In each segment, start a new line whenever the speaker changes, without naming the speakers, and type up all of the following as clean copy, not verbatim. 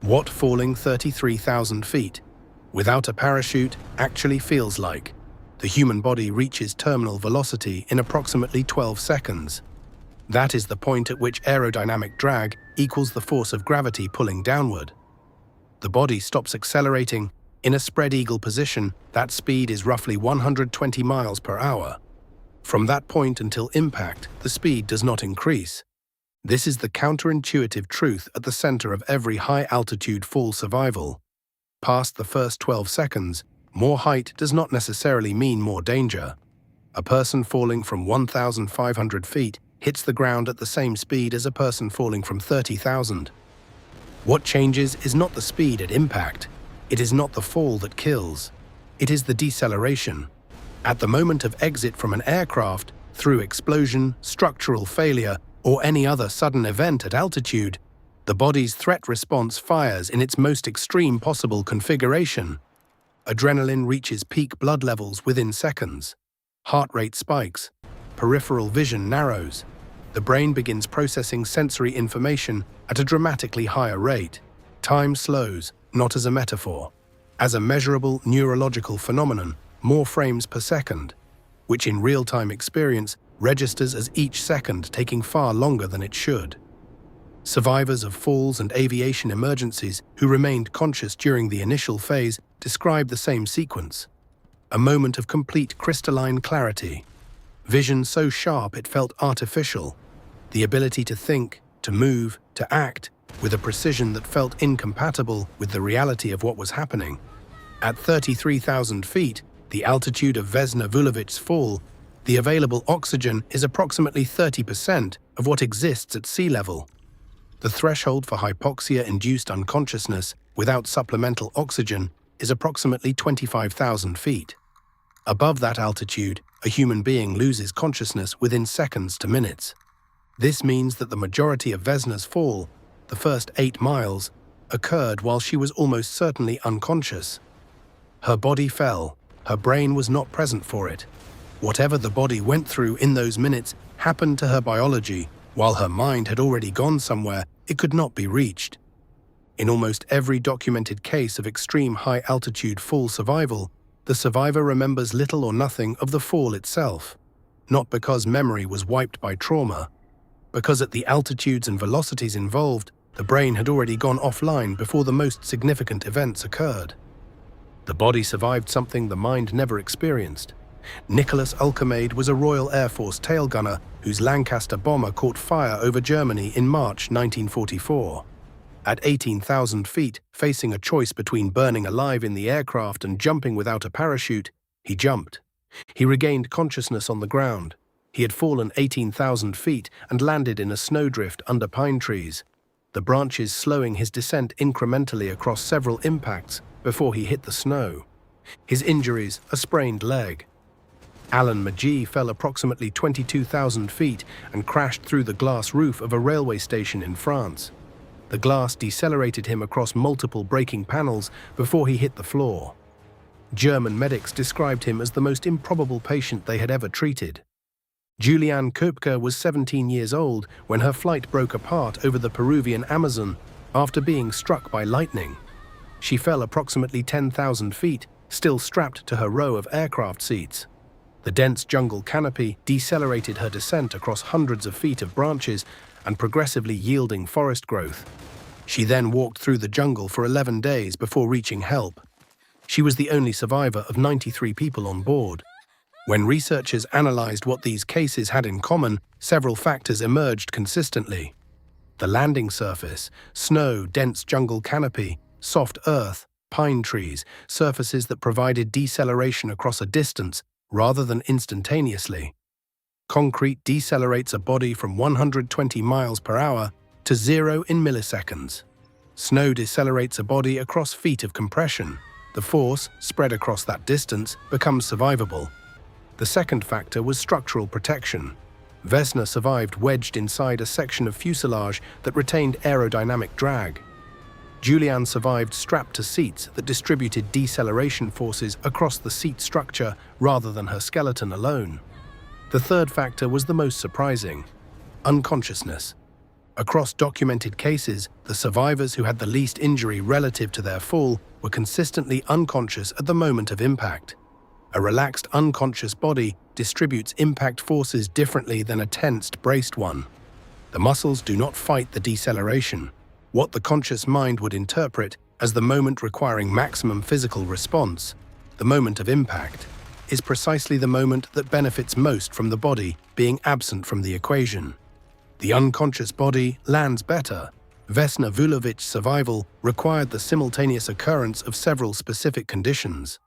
What falling 33,000 feet without a parachute actually feels like. The human body reaches terminal velocity in approximately 12 seconds. That is the point at which aerodynamic drag equals the force of gravity pulling downward. The body stops accelerating. In a spread eagle position, that speed is roughly 120 miles per hour. From that point until impact, the speed does not increase. This is the counterintuitive truth at the center of every high-altitude fall survival. Past the first 12 seconds, more height does not necessarily mean more danger. A person falling from 1,500 feet hits the ground at the same speed as a person falling from 30,000. What changes is not the speed at impact. It is not the fall that kills. It is the deceleration. At the moment of exit from an aircraft, through explosion, structural failure, or any other sudden event at altitude, the body's threat response fires in its most extreme possible configuration. Adrenaline reaches peak blood levels within seconds. Heart rate spikes. Peripheral vision narrows. The brain begins processing sensory information at a dramatically higher rate. Time slows, not as a metaphor, as a measurable neurological phenomenon, more frames per second, which in real-time experience registers as each second taking far longer than it should. Survivors of falls and aviation emergencies who remained conscious during the initial phase describe the same sequence. A moment of complete crystalline clarity. Vision so sharp it felt artificial. The ability to think, to move, to act, with a precision that felt incompatible with the reality of what was happening. At 33,000 feet, the altitude of Vesna Vulović's fall, the available oxygen is approximately 30% of what exists at sea level. The threshold for hypoxia-induced unconsciousness without supplemental oxygen is approximately 25,000 feet. Above that altitude, a human being loses consciousness within seconds to minutes. This means that the majority of Vesna's fall, the first 8 miles, occurred while she was almost certainly unconscious. Her body fell. Her brain was not present for it. Whatever the body went through in those minutes happened to her biology. While her mind had already gone somewhere, it could not be reached. In almost every documented case of extreme high-altitude fall survival, the survivor remembers little or nothing of the fall itself, not because memory was wiped by trauma, because at the altitudes and velocities involved, the brain had already gone offline before the most significant events occurred. The body survived something the mind never experienced. Nicholas Alcemade was a Royal Air Force tail gunner whose Lancaster bomber caught fire over Germany in March 1944. At 18,000 feet, facing a choice between burning alive in the aircraft and jumping without a parachute, he jumped. He regained consciousness on the ground. He had fallen 18,000 feet and landed in a snowdrift under pine trees, the branches slowing his descent incrementally across several impacts before he hit the snow. His injuries, a sprained leg. Alan Magee fell approximately 22,000 feet and crashed through the glass roof of a railway station in France. The glass decelerated him across multiple breaking panels before he hit the floor. German medics described him as the most improbable patient they had ever treated. Julianne Köpke was 17 years old when her flight broke apart over the Peruvian Amazon after being struck by lightning. She fell approximately 10,000 feet, still strapped to her row of aircraft seats. The dense jungle canopy decelerated her descent across hundreds of feet of branches and progressively yielding forest growth. She then walked through the jungle for 11 days before reaching help. She was the only survivor of 93 people on board. When researchers analyzed what these cases had in common, several factors emerged consistently. The landing surface, snow, dense jungle canopy, soft earth, pine trees, surfaces that provided deceleration across a distance rather than instantaneously. Concrete decelerates a body from 120 miles per hour to 0 in milliseconds. Snow decelerates a body across feet of compression. The force, spread across that distance, becomes survivable. The second factor was structural protection. Vesna survived wedged inside a section of fuselage that retained aerodynamic drag. Julianne survived strapped to seats that distributed deceleration forces across the seat structure rather than her skeleton alone. The third factor was the most surprising: unconsciousness. Across documented cases, the survivors who had the least injury relative to their fall were consistently unconscious at the moment of impact. A relaxed, unconscious body distributes impact forces differently than a tensed, braced one. The muscles do not fight the deceleration. What the conscious mind would interpret as the moment requiring maximum physical response, the moment of impact, is precisely the moment that benefits most from the body being absent from the equation. The unconscious body lands better. Vesna Vulović's survival required the simultaneous occurrence of several specific conditions.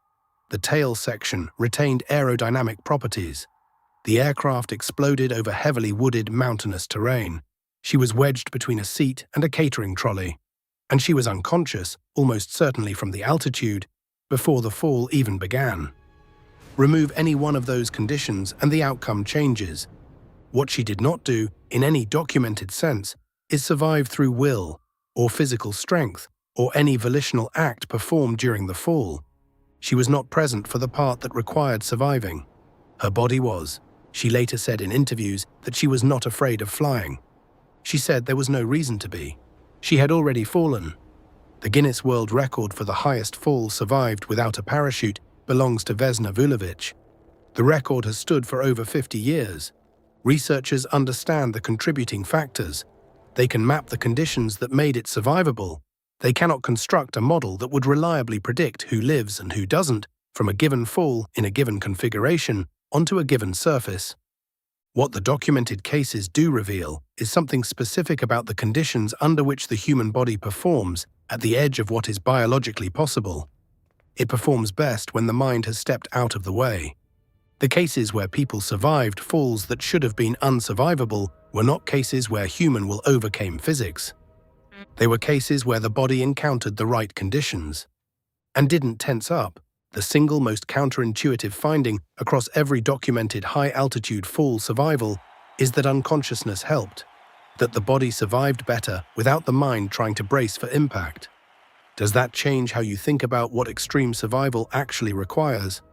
The tail section retained aerodynamic properties. The aircraft exploded over heavily wooded, mountainous terrain. She was wedged between a seat and a catering trolley. And she was unconscious, almost certainly from the altitude, before the fall even began. Remove any one of those conditions and the outcome changes. What she did not do, in any documented sense, is survive through will, or physical strength, or any volitional act performed during the fall. She was not present for the part that required surviving. Her body was. She later said in interviews that she was not afraid of flying. She said there was no reason to be. She had already fallen. The Guinness World Record for the highest fall survived without a parachute belongs to Vesna Vulović. The record has stood for over 50 years. Researchers understand the contributing factors. They can map the conditions that made it survivable. They cannot construct a model that would reliably predict who lives and who doesn't from a given fall in a given configuration onto a given surface. What the documented cases do reveal is something specific about the conditions under which the human body performs at the edge of what is biologically possible. It performs best when the mind has stepped out of the way. The cases where people survived falls that should have been unsurvivable were not cases where human will overcame physics. They were cases where the body encountered the right conditions and didn't tense up. The single most counterintuitive finding across every documented high-altitude fall survival is that unconsciousness helped, that the body survived better without the mind trying to brace for impact. Does that change how you think about what extreme survival actually requires?